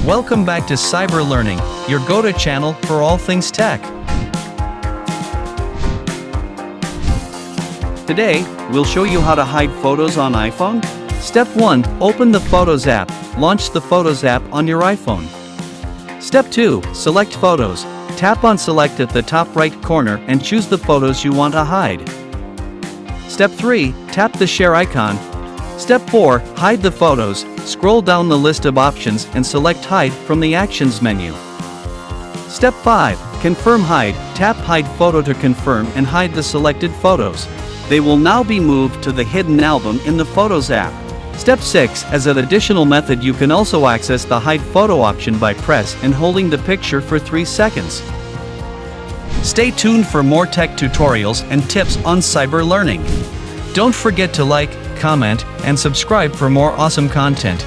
Welcome back to Cyber Learning, your go-to channel for all things tech. Today, we'll show you how to hide photos on iPhone. Step 1. Open the Photos app. Launch the Photos app on your iPhone. Step 2. Select Photos. Tap on Select at the top right corner and choose the photos you want to hide. Step 3. Tap the Share icon. Step 4. Hide the photos. Scroll down the list of options and select Hide from the Actions menu. Step 5. Confirm Hide. Tap Hide Photo to confirm and hide the selected photos. They will now be moved to the hidden album in the Photos app. Step 6. As an additional method, you can also access the Hide Photo option by press and holding the picture for 3 seconds. Stay tuned for more tech tutorials and tips on cyber learning. Don't forget to like, comment, and subscribe for more awesome content.